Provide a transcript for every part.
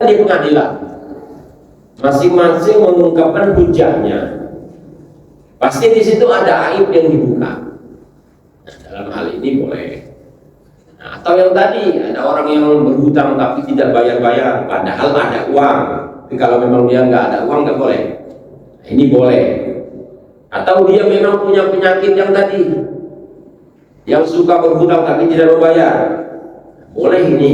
di pengadilan masing-masing mengungkapkan hujahnya, pasti di situ ada aib yang dibuka. Nah, dalam hal ini boleh. Nah, atau yang tadi ada orang yang berhutang tapi tidak bayar-bayar, padahal ada uang. Tapi kalau memang dia nggak ada uang nggak boleh. Nah, ini boleh. Atau dia memang punya penyakit yang tadi, yang suka berhutang tapi tidak membayar, boleh ini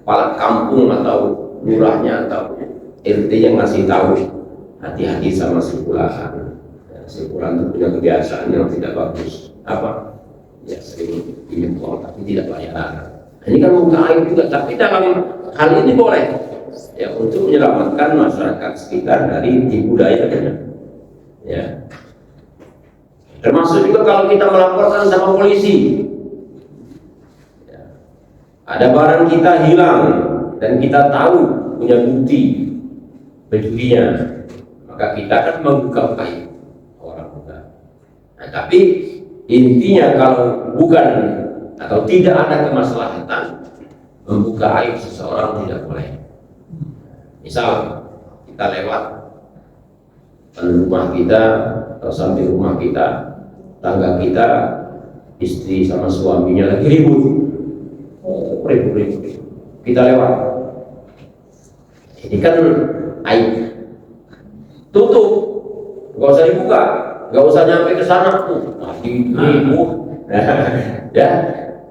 kepala kampung atau lurahnya atau RT yang ngasih tahu, hati-hati sama si fulan. Si fulan itu punya kebiasaan yang tidak bagus. Apa? Ya sering pinjam uang tapi tidak bayar. Ini kan bukan aib juga, tapi dalam hal ini boleh ya untuk menyelamatkan masyarakat sekitar dari tipu dayanya. Ya. Termasuk juga kalau kita melaporkan sama polisi, ya, ada barang kita hilang dan kita tahu punya bukti pencurinya, maka kita akan membuka aib orang juga. Nah, tapi intinya kalau bukan atau tidak ada kemaslahatan membuka aib seseorang tidak boleh. Misal kita lewat rumah kita atau samping rumah kita, tangga kita, istri sama suaminya lagi ribut, ribut. Kita lewat, ini kan aib. Tutup, nggak usah dibuka, nggak usah nyampe ke sana tuh, ribut. Ya,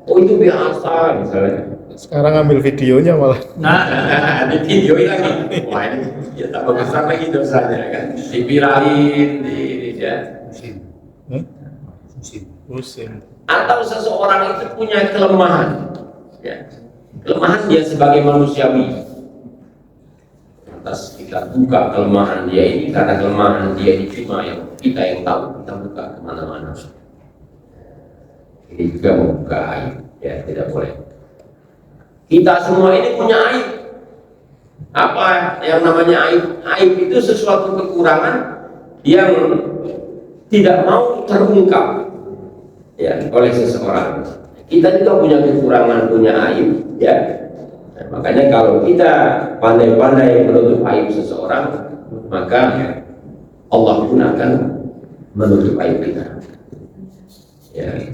oh itu biasa misalnya. Sekarang ambil videonya malah. Nah, di videoin lagi. Wah ini ya tak besar lagi dosanya kan. Diviralin, ya. Pusing. Atau seseorang itu punya kelemahan, ya. Kelemahan dia sebagai manusiawi. Atas kita buka kelemahan dia ini karena kelemahan dia ini cuma yang kita yang tahu, kita buka kemana-mana. Ini juga membuka aib, ya tidak boleh. Kita semua ini punya aib. Apa yang namanya aib? Aib itu sesuatu kekurangan yang tidak mau terungkap, ya, oleh seseorang. Kita juga punya kekurangan, punya aib, ya. Nah, makanya kalau kita pandai-pandai menutup aib seseorang, maka Allah pun akan menutup aib kita. Ya.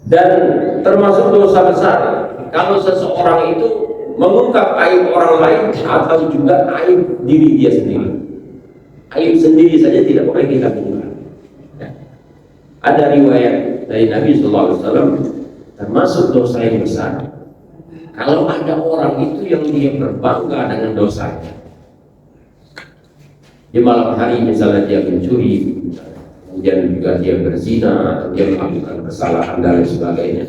Dan termasuk dosa besar kalau seseorang itu mengungkap aib orang lain atau juga aib diri dia sendiri. Aib sendiri saja tidak boleh kita ungkap. Ya. Ada riwayat dari Nabi SAW, termasuk dosa yang besar kalau ada orang itu yang dia berbangga dengan dosanya. Di malam hari misalnya dia mencuri, kemudian juga dia berzina, atau dia melakukan kesalahan dan lain sebagainya.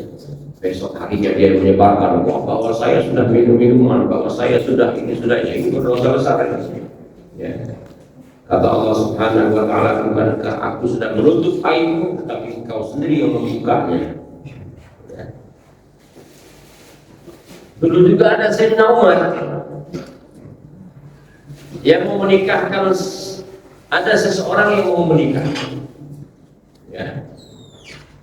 Besok harinya dia menyebarkan, wah bahwa saya sudah minum minuman, bahwa saya sudah ini berdosa besar. Ya. Kata Allah Subhanahu wa Ta'ala, bukankah aku sudah menutup aibmu, tetapi engkau sendiri yang membukanya. Ya. Dulu juga ada Sayyidina Umar yang mau menikahkan, ada seseorang yang mau menikah, ya,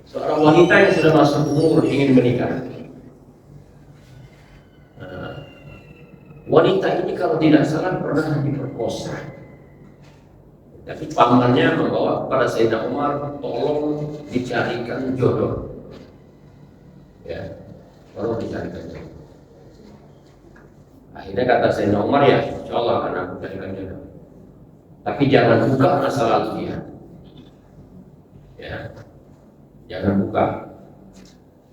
seorang wanita yang sudah masuk umur ingin menikah. Nah, wanita ini kalau tidak salah pernah diperkosa, tapi pamannya membawa kepada Sayyidina Umar, tolong dicarikan jodoh, ya, tolong dicarikan jodoh. Akhirnya kata Sayyidina Umar, ya insya Allah akan aku carikan jodoh, tapi jangan buka masa lalu dia, ya, jangan buka.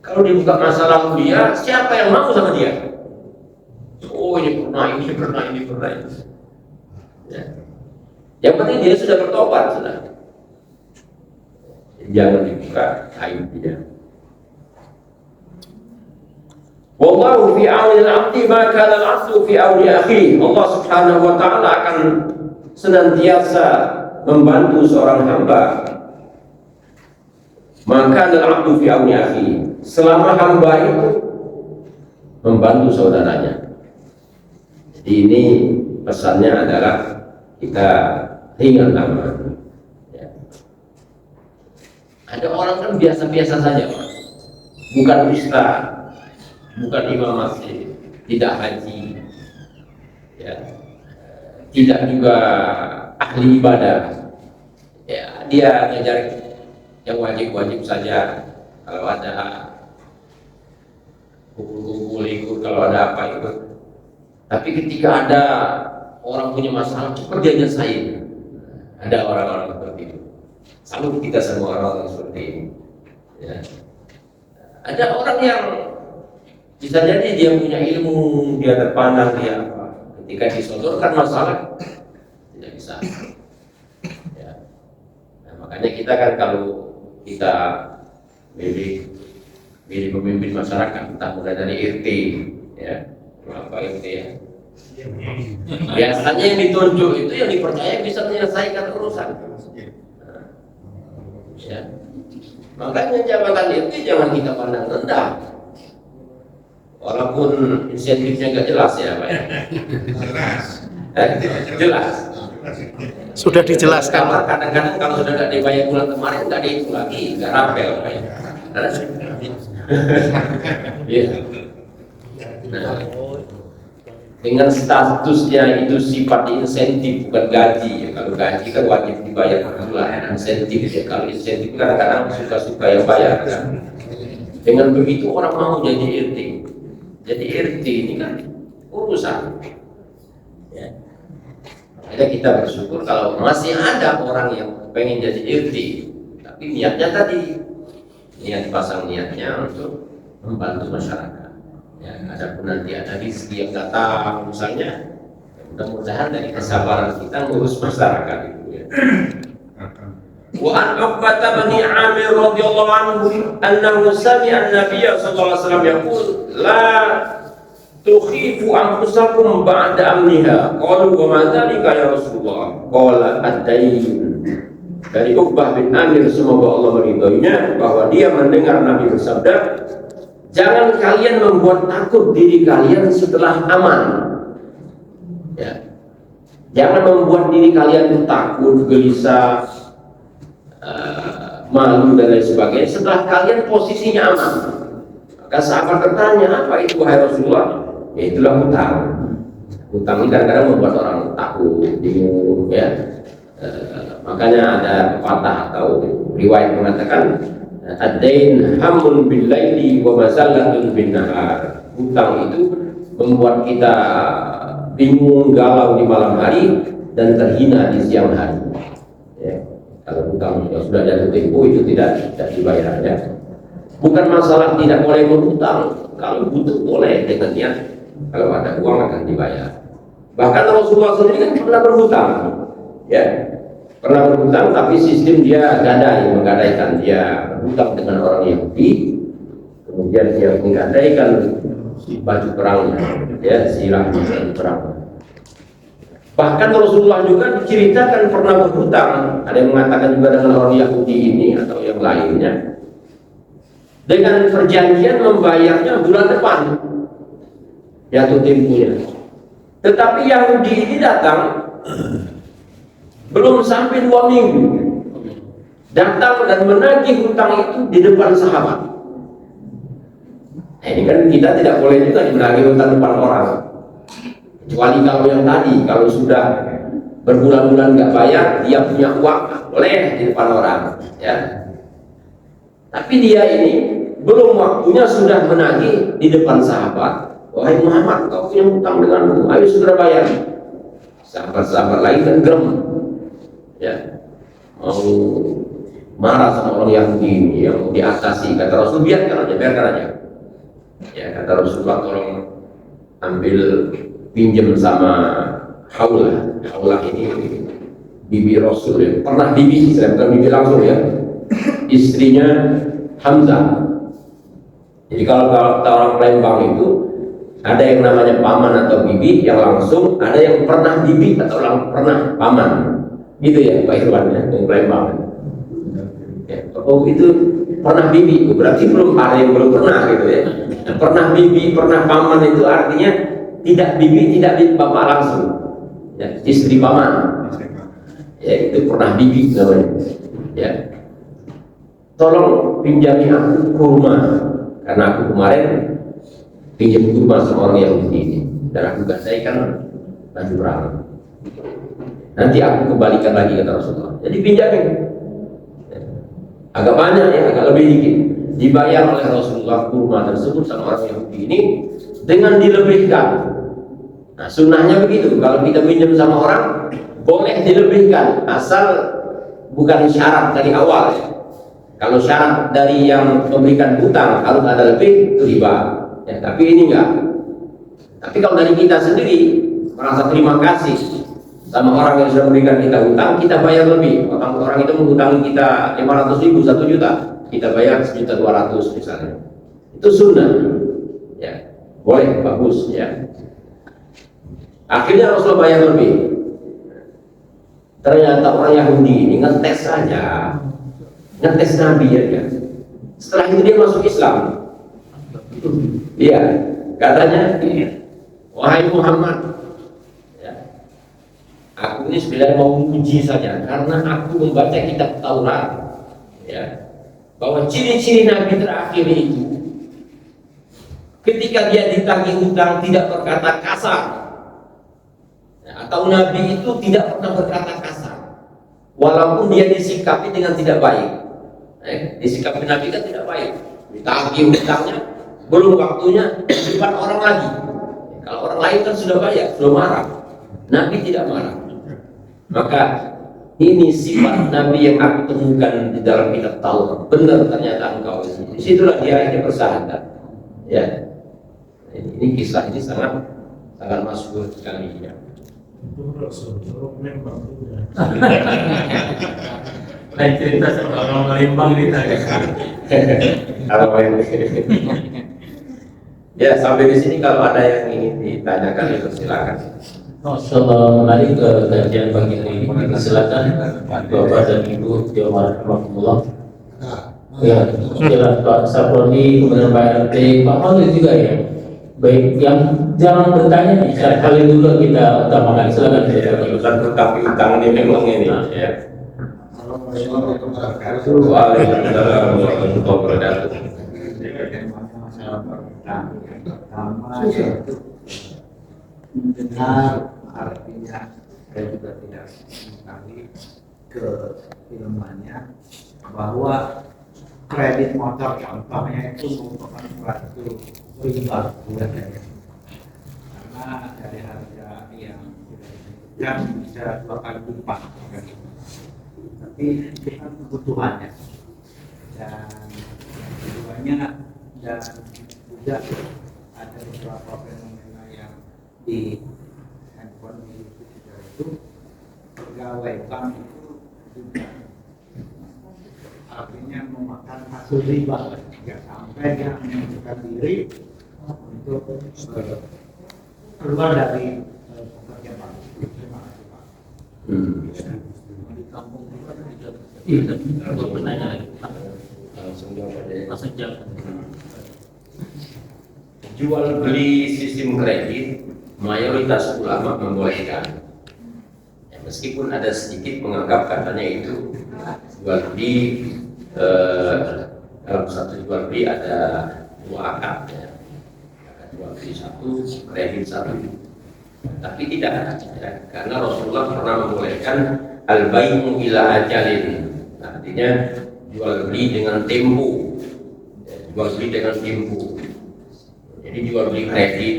Kalau dibuka masa lalu dia, siapa yang mau sama dia? Oh ini pernah. Ya. Yang penting dia sudah bertobat sudah. Jangan dibuka aib dia. Wallahu fi auni al-'abdi ma kana al-'abdu fi auni akhihi. Allah Subhanahu wa Ta'ala akan senantiasa membantu seorang hamba. Maka al-'abdu fi auni akhihi, selama hamba itu membantu saudaranya. Jadi ini pesannya adalah kita ringan tangan. Ya. Ada orang kan biasa-biasa saja, Pak. Bukan ustaz, bukan imam masjid, tidak haji, ya, tidak juga ahli ibadah, ya dia ngajar yang wajib-wajib saja. Kalau ada kumpul-kumpul ikut, kalau ada apa ikut. Tapi ketika ada orang punya masalah, cepat dia nyelesain. Ada orang-orang seperti itu. Salut kita semua orang seperti ini. Ya. Ada orang yang bisa jadi dia punya ilmu, dia terpandang, dia apa. Ketika disodorkan masalah, tidak bisa. Ya. Nah, makanya kita kan kalau kita milih pemimpin masyarakat, entah mulai dari RT, ya, apa RT ya. Biasanya yang ditunjuk itu yang dipercaya bisa menyelesaikan urusan. Nah, ya. Makanya jabatan itu jangan kita pandang rendah. Walaupun insentifnya nggak jelas ya Pak ya. Jelas. Sudah dijelaskan. Kadang-kadang kalau sudah nggak dibayar bulan kemarin nggak dihitung lagi, nggak rapel Pak ya. Ya. Nah, dengan statusnya itu sifat insentif bukan gaji ya. Kalau gaji kan wajib dibayar per bulan, insentif ya. Kalau insentif kadang-kadang suka-suka yang bayar kan. Dengan begitu orang mau jadi RT. Jadi RT ini kan urusan ya. Makanya kita bersyukur kalau masih ada orang yang pengen jadi RT, tapi niatnya tadi niat pasang niatnya untuk membantu masyarakat. Ya, adapun nanti ada rezeki yang datang misalnya, ya mudah-mudahan dari kesabaran kita ngurus masyarakat itu ya. Wa an Uqbah bin Amir radhiyallahu anhu annahu sami'a an-nabiy sallallahu alaihi wasallam yaqul la tukhifu anfusakum ba'da amniha. Qalu wa ma dzalika ya Rasulullah? Qala ad-dayn. Dari Uqbah bin Amir, semoga Allah meridhoinya, bahwa dia mendengar Nabi bersabda, jangan kalian membuat takut diri kalian setelah aman. Ya. Jangan membuat diri kalian itu takut, gelisah, malu dan lain sebagainya setelah kalian posisinya aman. Maka sahabat bertanya, apa itu wahai Rasulullah? Ya itulah hutang. Hutang ini kadang-kadang membuat orang takut, bingung, ya. Makanya ada pepatah atau riwayat mengatakan, ad-dain hamun bil laili wa mazallatun bin nahar. Hutang itu membuat kita bingung, galau di malam hari dan terhina di siang hari. Ya. Kalau hutang sudah jatuh tempo itu tidak dibayar ya. Bukan masalah tidak boleh berhutang, kalau butuh boleh dengan niat, kalau ada uang akan dibayar. Bahkan Rasulullah sendiri kan pernah berhutang, ya. Pernah berhutang, tapi sistem dia menggadaikan, dia berhutang dengan orang Yahudi, kemudian dia menggadaikan baju perangnya, ya, silah baju perang. Bahkan Rasulullah juga diceritakan pernah berhutang, ada yang mengatakan juga dengan orang Yahudi ini atau yang lainnya, dengan perjanjian membayarnya bulan depan, jatuh temponya. Tetapi Yahudi ini datang belum sampai 2 minggu, datang dan menagih hutang itu di depan sahabat. Nah, ini kan kita tidak boleh juga menagih hutang depan orang, kecuali kalau yang tadi, kalau sudah berbulan-bulan nggak bayar, dia punya uang, boleh di depan orang, ya. Tapi dia ini belum waktunya sudah menagih di depan sahabat. Wahai Muhammad, kau punya hutang denganmu, ayo segera bayar. Sahabat-sahabat lain kan gerem, ya, mau marah sama orang Yahudi ini yang mau diatasi. Kata Rasul, biarkan aja. Ya, kata Rasulullah, tolong ambil pinjam sama Haulah ini bibi Rasul ya, pernah bibi, saya bukan bibi langsung ya, istrinya Hamzah. Jadi kalau orang Palembang itu ada yang namanya paman atau bibi yang langsung, ada yang pernah bibi atau pernah paman, gitu ya Pak Irwan ya, yang Palembang. Ya, oh itu pernah bibi, berarti belum ada yang belum pernah gitu ya. Pernah bibi, pernah paman itu artinya tidak bibi, tidak bapak langsung, ya, istri paman. Ya itu pernah bibi namanya. Ya, tolong pinjami aku kurma, karena aku kemarin pinjam kurma sama orang Yahudi ini, dan aku gadaikan baju perang. Nanti aku kembalikan lagi, kata Rasulullah. Jadi pinjamin. Agak banyak ya, agak lebih dikit. Dibayar oleh Rasulullah kurma tersebut sama orang Yahudi ini dengan dilebihkan. Nah, sunnahnya begitu. Kalau kita pinjam sama orang, boleh dilebihkan, asal bukan syarat dari awal ya. Kalau syarat dari yang memberikan hutang harus ada lebih, itu riba. Ya, tapi ini enggak. Tapi kalau dari kita sendiri merasa terima kasih sama orang yang sudah memberikan kita hutang, kita bayar lebih. Orang itu menghutangi kita 500.000, 1 juta, kita bayar 1.200.000 misalnya. Itu sunnah. Ya, boleh, bagus ya. Akhirnya Rasulullah bayar lebih. Ternyata orang Yahudi ini ngetes saja, ngetes Nabi ya. Setelah itu dia masuk Islam. Iya, katanya, wahai Muhammad, ya, aku ini sebenarnya mau menguji saja, karena aku membaca kitab Taurat, ya, bahwa ciri-ciri Nabi terakhir itu, ketika dia ditagih hutang tidak berkata kasar. Atau Nabi itu tidak pernah berkata kasar, walaupun dia disikapi dengan tidak baik. Disikapi Nabi kan tidak baik, ditagih hutangnya belum waktunya, di depan orang lagi. Kalau orang lain kan sudah bayar, sudah marah. Nabi tidak marah. Maka ini sifat Nabi yang aku temukan di dalam kitab Taurat. Benar ternyata engkau ini. Disitulah dia akhirnya bersahadat. Ya, ini kisah ini sangat masyhur sekali ya. Lain cerita soal orang Palembang ini tadi. Ya, sampai di sini kalau ada yang ingin ditanyakan itu silakan. Masyaallah, menarik kajian pagi hari ini. Silakan Bapak dan Ibu Jawab Rahmatullah. Ya, jelas Pak Saprodi, kemudian Pak RT, Pak Khalid juga ya. Baik, yang jangan bertanya bisa kali dulu kita utamakan. Silakan. Urusan tapi utang ini memang ini ya. Waalaikumsalam warahmatullahi wabarakatuh. Pertama yaitu mendengar artinya, saya juga tidak mengetahui ke ilmuannya bahwa kredit motor contohnya itu merupakan suatu riba buat saya, karena dari harga yang sudah disebutkan bisa 2 kali lipat, tapi itu kan kebutuhannya dan keduanya, dan juga ada beberapa fenomena yang di handphone itu juga itu pegawai bank itu juga artinya memakan hasil riba, ya, sampai dia menunjukkan diri untuk keluar dari pekerja bank. Terima kasih Pak. Di kampung juga tidak bertanya lagi. Langsung jawab. Jual beli sistem kredit mayoritas ulama membolehkan. Ya, meskipun ada sedikit menganggap katanya itu jual beli dalam satu jual beli ada 2 akad ya. Akad jual beli 1, kredit 1. Tapi tidak ya, karena Rasulullah pernah membolehkan al-bai'u ila ajalin. Artinya jual beli dengan tempo. Ya, jual beli dengan tempo. Jadi jual beli kredit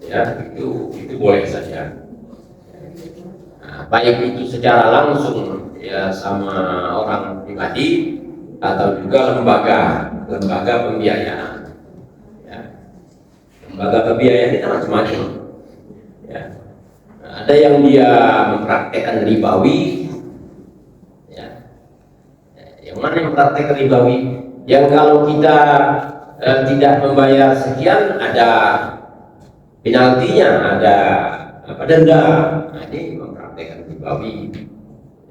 ya itu boleh saja. Nah, baik itu secara langsung ya sama orang pribadi atau juga lembaga pembiayaan. Ya. Lembaga pembiayaan itu macam-macam. Ya. Nah, ada yang dia mempraktekkan ribawi. Ya. Yang mana yang mempraktekkan ribawi? Yang kalau kita tidak membayar sekian ada penaltinya, ada denda. Nah, ini mempraktekkan ribawi.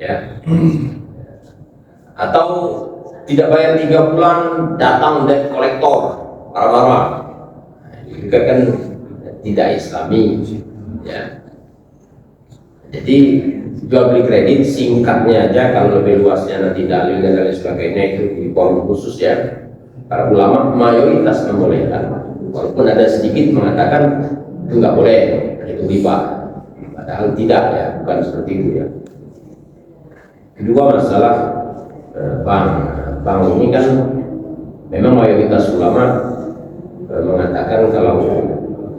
Ya. Atau tidak bayar 3 bulan datang debt kolektor marah-marah. Nah, ini juga kan tidak islami ya. Jadi jual beli kredit singkatnya aja, kalau lebih luasnya nanti dalil dan lain sebagainya itu di forum khusus ya. Para ulama mayoritas membolehkan, walaupun ada sedikit mengatakan itu nggak boleh, itu riba. Padahal tidak ya, bukan seperti itu ya. Kedua masalah bank. Bank ini kan memang mayoritas ulama mengatakan kalau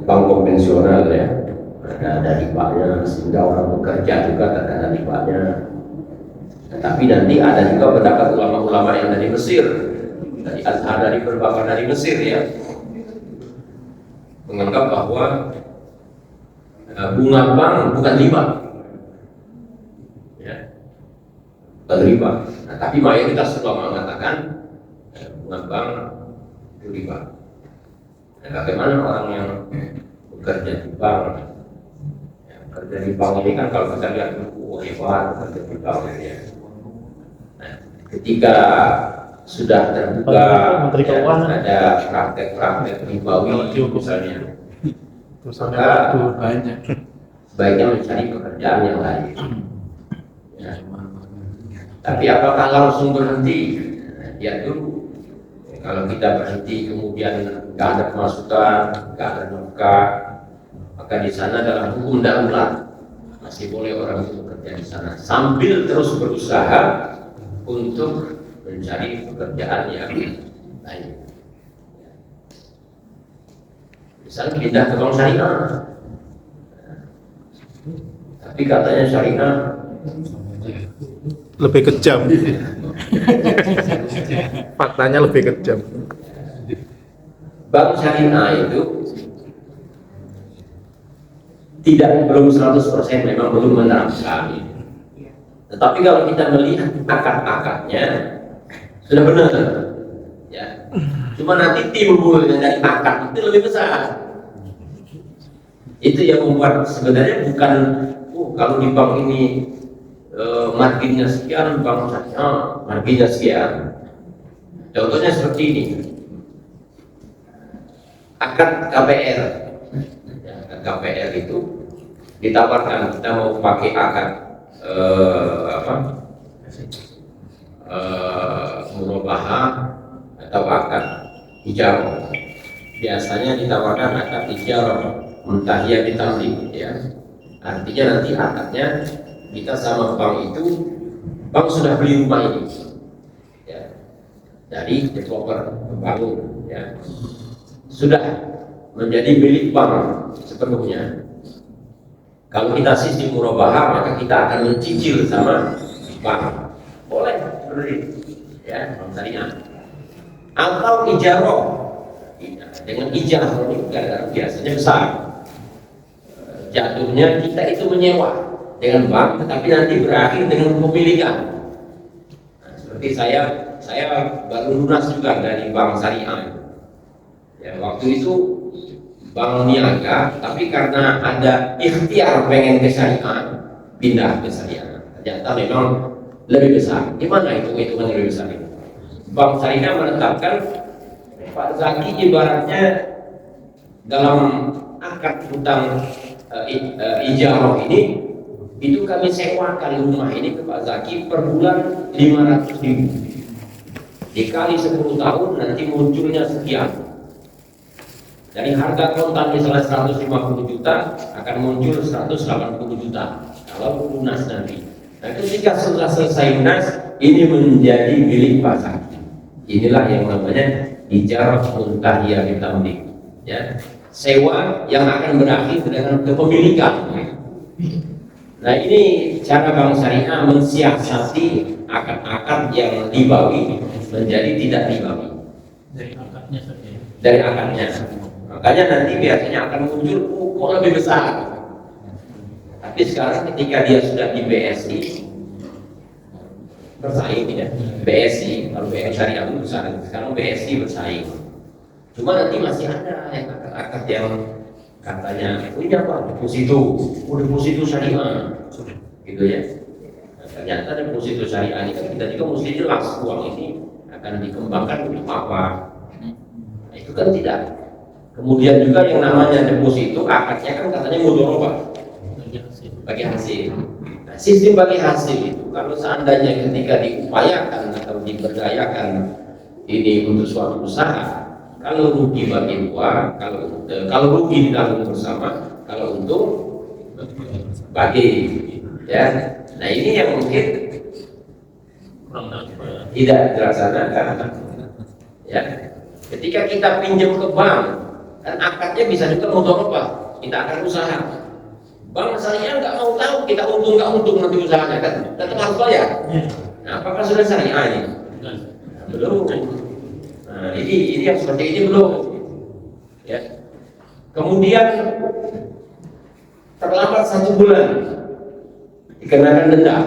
bank konvensional ya ada ribanya, sehingga orang bekerja juga terkena ribanya. Tetapi nanti ada juga pendapat ulama-ulama yang dari Mesir, dari Azhar, dari berbagai dari Mesir ya, menganggap bahwa bunga bank bukan riba, ya, bukan riba. Nah, tapi mayoritas ulama mengatakan bunga bank itu riba. Nah, bagaimana orang yang bekerja di bank? Ya, bekerja di bank ini kan kalau kita lihat hebat bekerja di bank ya. Nah, ketika sudah terbuka ya, ada praktek-praktek ribawi misalnya, maka sebaiknya mencari pekerjaan yang lain. Ya. Tapi apakah langsung berhenti? Ya dulu. Kalau kita berhenti kemudian nggak ada pemasukan, nggak ada nafkah, maka di sana dalam hukum darurat masih boleh orang itu bekerja di sana sambil terus berusaha untuk mencari pekerjaan yang lain. Misalnya pindah ke bank syariah, tapi katanya syariah Lebih kejam. Faktanya lebih kejam. bank syariah itu belum 100% memang belum menerapkan ini. Tetapi kalau kita melihat akad-akadnya sudah benar, ya. Cuma nanti timbulnya dari akad itu lebih besar. Itu yang membuat sebenarnya bukan kalau di bank ini marginnya sekian, bank syariah marginnya sekian. Contohnya seperti ini, akad KPR. Ya, akad KPR itu ditawarkan kita mau pakai akad murabahah atau akad ijarah. Biasanya ditawarkan akad ijarah muntahiyah ditamlik ya. Artinya nanti akadnya kita sama bank itu, bank sudah beli rumah ini ya, dari developer pembangun ya, sudah menjadi milik bank sepenuhnya. Kalau kita sistem murabahah maka kita akan mencicil sama bank, boleh seperti itu ya, bank syariah. Atau ijarah, dengan ijarah ini biasanya besar, jatuhnya kita itu menyewa dengan bank, tetapi nanti berakhir dengan kepemilikan. Nah, seperti saya baru lunas juga dari bank syariah. Ya, waktu itu bank niaga, tapi karena ada ikhtiar pengen ke syariah, pindah ke syariah. Ternyata memang lebih besar. Gimana hitungan lebih besar itu? Bank syariah menetapkan Pak Zaki ibaratnya dalam akad hutang ijarah ini, itu kami sewakan rumah ini ke Pak Zaki per bulan 500.000. Dikali 10 tahun nanti munculnya sekian. Dari harga kontan misalnya 150 juta akan muncul 180 juta kalau lunas nanti. Nah, ketika sudah selesai lunas, ini menjadi milik Pak Zaki. Inilah yang namanya ijarah muntahiyah ditamlik ya, sewa yang akan berakhir dengan kepemilikan. Nah, ini cara bank syariah mensiasati akad-akad yang ribawi menjadi tidak ribawi dari akadnya. Makanya nanti biasanya akan muncul kok lebih besar. Tapi sekarang ketika dia sudah di BSI bersaing ya, BSI, kalau BSI syariah itu besar, sekarang BSI bersaing. Cuma nanti masih ada yang akad-akad yang katanya ini apa, deposito syariah gitu ya. Nah, ternyata deposito syariah ini kan kita juga mesti jelas uang ini akan dikembangkan untuk apa. Nah, itu kan tidak. Kemudian juga yang namanya deposito akadnya kan katanya mudharabah, bagi hasil. Nah, sistem bagi hasil itu kalau seandainya ketika diupayakan atau diberdayakan ini untuk suatu usaha, kalau rugi bagi dua, kalau rugi ditanggung bersama, kalau untung bagi, ya. Nah ini yang mungkin tidak dilaksanakan, ya. Ketika kita pinjam ke bank, kan akadnya bisa juga mudharabah, kita akan usaha. Bank syariah nggak mau tahu kita untung nggak untung nanti usahanya, kan tetap harus bayar. Nah, apakah sudah syariah ini? Belum. Nah, ini yang seperti ini belum. Ya. Kemudian terlambat 1 bulan dikenakan denda.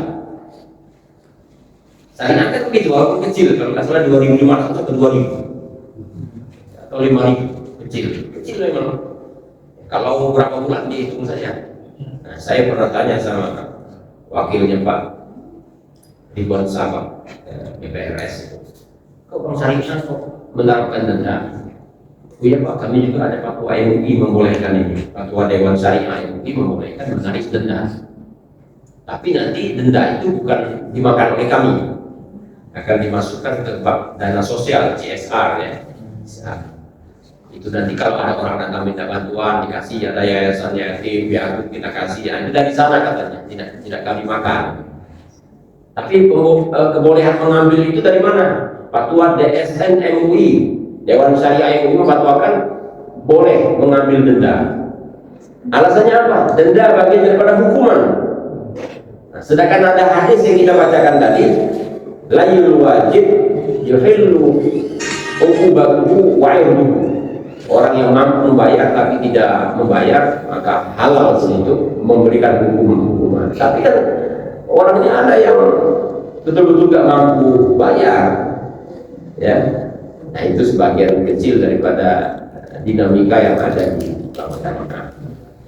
Syariah kan begitu, walaupun kecil, kalau nggak salah 2.500 atau 2.000 atau 5.000, kecil memang. Kalau berapa bulan dihitung saja. Nah, saya pernah tanya sama wakilnya Pak Ridwan Sabah, BPRS, kok Bank Syariah kok menerapkan denda? Oh iya Pak, kami juga ada fatwa MUI membolehkan ini, fatwa Dewan Syariah MUI membolehkan menarik denda. Tapi nanti denda itu bukan dimakan oleh kami, akan dimasukkan ke bab dana sosial CSR, ya. Itu nanti kalau ada orang datang minta bantuan dikasih, ada yayasan yatim biar kita kasih, ya, itu dari sana katanya, tidak kami makan. Tapi kebolehan mengambil itu dari mana? Fatwa DSN MUI, Dewan Syariah MUI memfatwakan boleh mengambil denda. Alasannya apa? Denda bagian daripada hukuman. Nah, sedangkan ada hadis yang kita bacakan tadi, layul wajib yuhillu uqubatuhu wa irduhu. Orang yang mampu membayar tapi tidak membayar, maka halal untuk memberikan hukuman. Tapi kan orangnya ada yang betul-betul nggak mampu bayar, ya. Nah itu sebagian kecil daripada dinamika yang ada di bank syariah.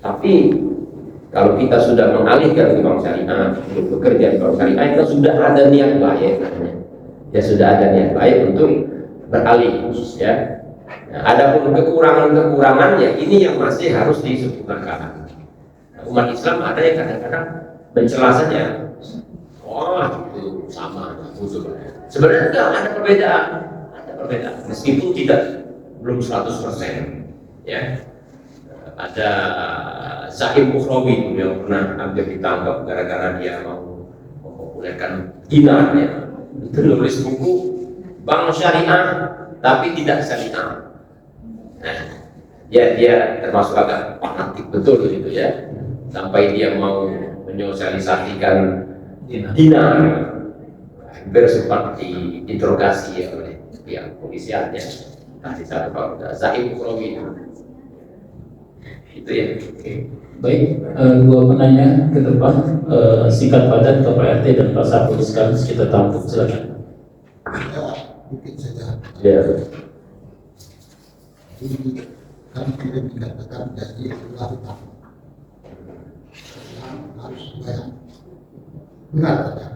Tapi kalau kita sudah mengalihkan ke bank syariah, untuk bekerja di bank syariah, kita sudah ada niat baik, ya sudah ada niat baik untuk beralih, ya. Nah, adapun kekurangan-kekurangan, ya ini yang masih harus disempurnakan. Nah, umat Islam ada yang kadang-kadang mencela saja, itu sama, sebenarnya enggak, ada perbedaan, meskipun belum 100%, ya. Ada Zahim Ukhrawi yang pernah hampir ditangkap gara-gara dia mau mempopulerkan dinar, ya. Itu nulis buku Bank Syariah tapi tidak syariah. Nah, dia termasuk agak fanatik betul gitu, ya, sampai dia mau menyosialisasikan dinar, hampir sempat diinterogasi oleh pihak polisian, ya. Kasih satu Pak Zahim Ukhrawi itu, ya. Baik, 2 penanya ke depan, singkat padat ke Pak RT dan Pak Sapu sekalian kita tampung, silakan. Mungkin saja. Ya. Jadi kami tidak mendapatkan janji adalah hutang yang harus dibayar. Benar saja.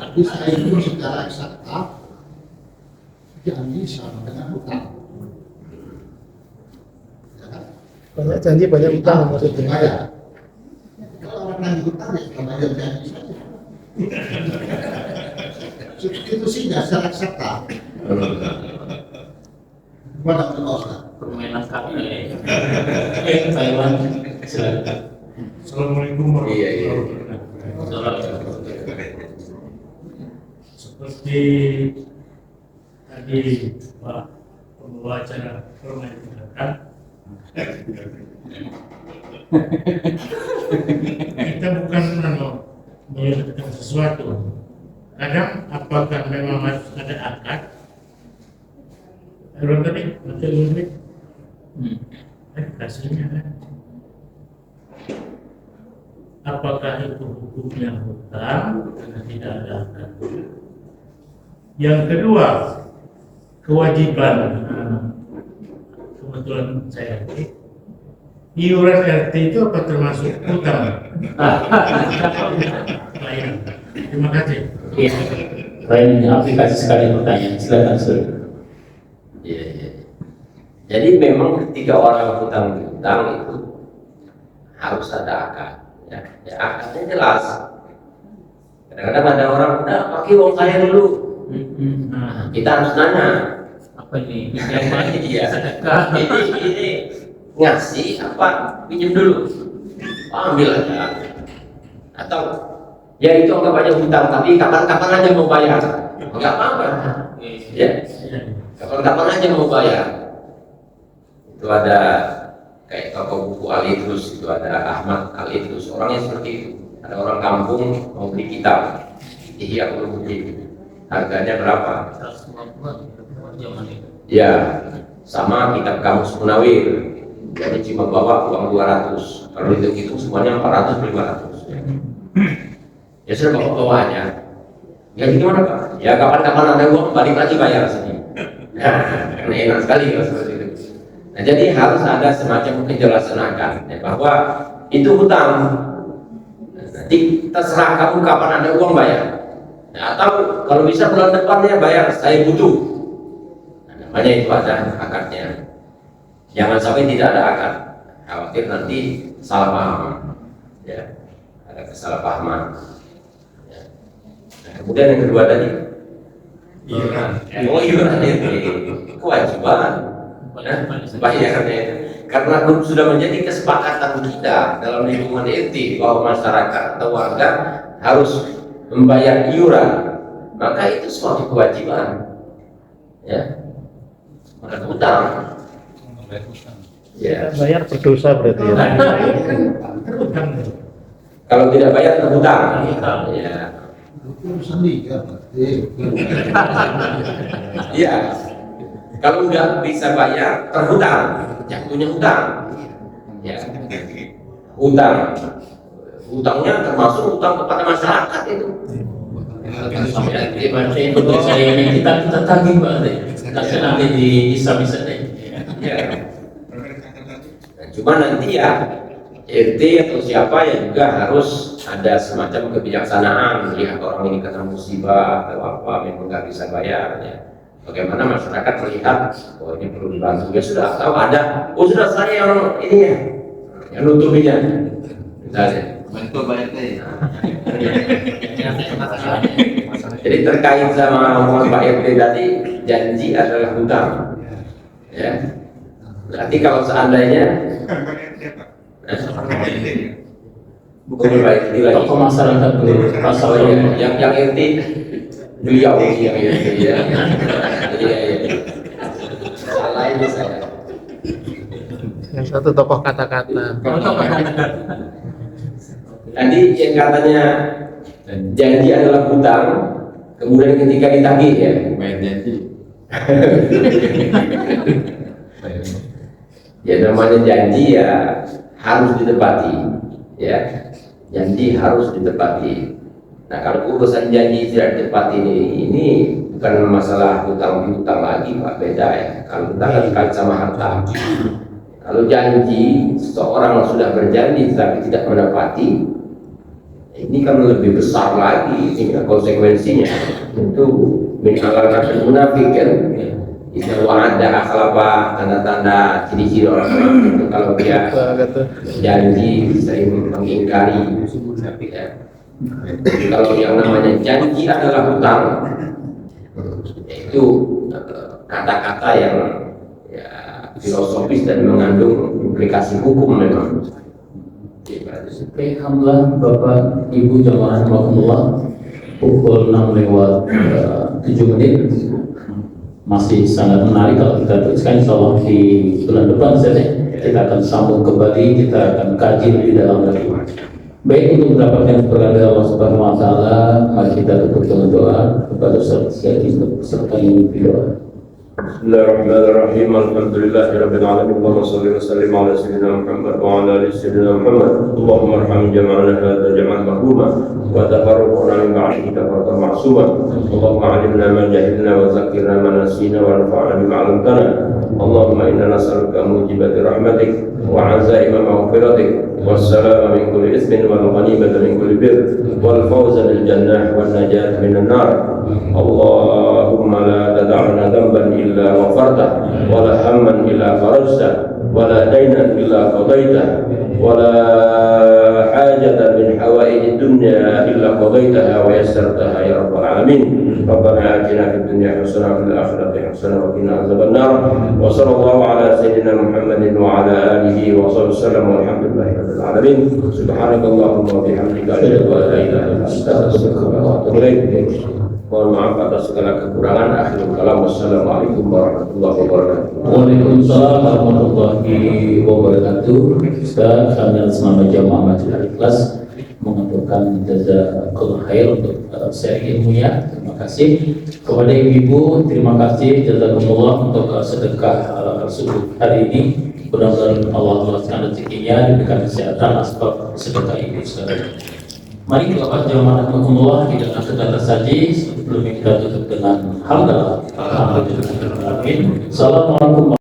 Tapi saya itu secara eksakta janji sama dengan hutang. Ya kan? Banyak janji, banyak utang maksudnya. Bayar. Kalau orang yang hutang ya cuma janji saja. Itu sih dasar eksakta. Wadah Allah. Permainan kami, Taiwan, silakan. Assalamualaikum warahmatullahi Salam. Seperti tadi Pak pembawa acara permainan katakan, kita bukan menyebutkan sesuatu. Kadang apakah memang harus ada akad? Kalau tadi materi lebih, kasihnya kan? Apakah itu hukumnya hutang karena tidak ada akad? Yang kedua, kewajiban. Kebetulan saya RT, iuran RT itu apa termasuk hutang? Lain. Terima kasih. Iya, lain aplikasi sekali pertanyaan, silakan Sur. Ya. Jadi memang ketika orang hutang itu harus ada akad, ya. Ya akadnya jelas. Kadang-kadang ada orang udah pakai uang saya dulu. Nah, kita harus nanya Apa ini? Pinjaman, Iya. sedekah. ini ngasih apa pinjam dulu. ambil aja. Atau ya itu anggap aja hutang, tapi kapan-kapan aja mau bayar, nggak apa-apa. Ya, kapan-kapan aja mau bayar. Itu ada kayak toko buku Al-Idrus, itu ada Ahmad Al-Idrus, orangnya seperti itu. Ada orang kampung mau beli kitab Ihya Ulumuddin, harganya berapa? Ya, sama kitab Kamus Munawir, jadi cuma bawa uang 200. Kalau itu semuanya 400 500. Ya sudah bawa aja. Ya gimana Pak? Ya kapan-kapan ada uang balik lagi bayar sini. Nah, enak sekali kalau seperti itu. Nah, jadi harus ada semacam kejelasan akan ya, bahwa itu hutang. Nanti terserah kamu kapan ada uang bayar. Nah, atau kalau bisa bulan depannya bayar, saya butuh. Nah, namanya itu ada akadnya. Jangan sampai tidak ada akad. Khawatir nanti salah paham. Ya, ada kesalahpahaman. Ya. Nah, kemudian yang kedua tadi, iuran itu kewajiban. Bayarnya itu. Karena sudah menjadi kesepakatan kita dalam lingkungan RT bahwa masyarakat atau warga harus membayar iuran, maka itu suatu kewajiban, ya, bukan hutang. Ya. Bayar berdosa berarti ya. Kalau tidak bayar terhutang. Ya. Urusan dia berarti. Iya. Kalau nggak bisa bayar terhutang, jatuhnya hutang. Ya. Hutangnya termasuk hutang kepada masyarakat itu. Itu saya yang kita tagih berarti. Kasih nanti di bisa deh. Ya. Nah, cuma nanti ya RT atau siapa ya juga harus ada semacam kebijaksanaan melihat orang ini kena musibah atau apa memang nggak bisa bayar ya. Bagaimana masyarakat melihat oh ini perlu dibantu ya sudah tahu ada sudah saya yang ini ya yang nutupinya misalnya bantu bayar teh. Jadi terkait sama omongan Pak RT tadi, janji adalah hutang ya. Berarti kalau seandainya bukan Pak RT lagi Tokoh masyarakat dulu pasal yang RT beliau yang RT ya. Salah ini saya. Yang satu tokoh kata-kata. Tadi yang katanya janji adalah hutang, kemudian ketika ditagih ya Bayar janji. ya namanya janji ya harus ditepati ya, janji harus ditepati. Nah kalau urusan janji tidak ditepati ini bukan masalah hutang piutang lagi Pak, beda ya. Kalau hutang kan terkait sama harta. Kalau janji seseorang sudah berjanji tetapi tidak menepati, ini kan lebih besar lagi ini konsekuensinya. Itu min alamatil munafik kan. Itu ada akhlapa, tanda-tanda ciri-ciri orang munafik itu kalau dia janji sering mengingkari ya. Kalau yang namanya janji adalah hutang, itu kata-kata yang ya, filosofis dan mengandung implikasi hukum memang. Oke, alhamdulillah Bapak Ibu jamaah rahimakumullah, pukul 6:07 masih sangat menarik kalau kita teruskan. Insyaallah di bulan depan kita akan sambung kembali, kita akan kaji lebih dalam lagi. Baik, untuk mendapatkan berkat dari Allah Subhanahu wa taala, mari kita tutup dengan doa kepada Ustaz untuk peserta ini berdoa. Bismillahirrahmanirrahim. Alhamdulillahirabbil alamin. Allahumma shalli wa sallim ala sayyidina Muhammad wa ala ali sayyidina Muhammad. Allahumma arham jama'ana hadza jam'an marhuma wa tafarraqna min ba'dihi tafarruqan ma'suma. Allahumma 'allimna ma jahilna wa zakkirna ma nasina wa anfa'na bima 'allamtana. Allahumma inna nas'aluka mujibati rahmatik wa 'azaima maghfiratik was-salama min kulli ismin wal ghanimata min kulli birr wal fawza bil jannah wan najata minan nar. Allahumma la tad'alna dhanban illa ghafartah wa la hamman illa farajtah wa la daynan illa qadaitah wa la hajatan min hawaijid dunya illa qadaitaha wa yassartaha ya rabbal alamin. Rabbana atina fid dunya hasanah wa fil akhirati hasanah حسنة وقنا عذاب النار وصلى الله على سيدنا محمد وعلى آله وصحبه وسلم والحمد لله رب العالمين سبحانك اللهم وبحمدك أشهد أن لا إله إلا أنت أستغفرك وأتوب إليك. Mohon maaf atas segala kekurangan. Akhirul kalam. Wassalamualaikum warahmatullahi wabarakatuh. Waalaikumsalam warahmatullahi wabarakatuh. Dan kami selama jamaah Masjid Al-Ikhlas mengaturkan jazakallahu khair untuk seri ilmunya. Terima kasih kepada ibu-ibu. Terima kasih jazakumullah untuk sedekah subuh hari ini. Mudah-mudahan Allah meluaskan rezekinya, diberikan kesehatan asbab sedekah ibu sekalian. Mari kita baca rahmatullah di dalam segala saji sebelum kita tutup dengan hamdalah. Alhamdulillah. Assalamualaikum.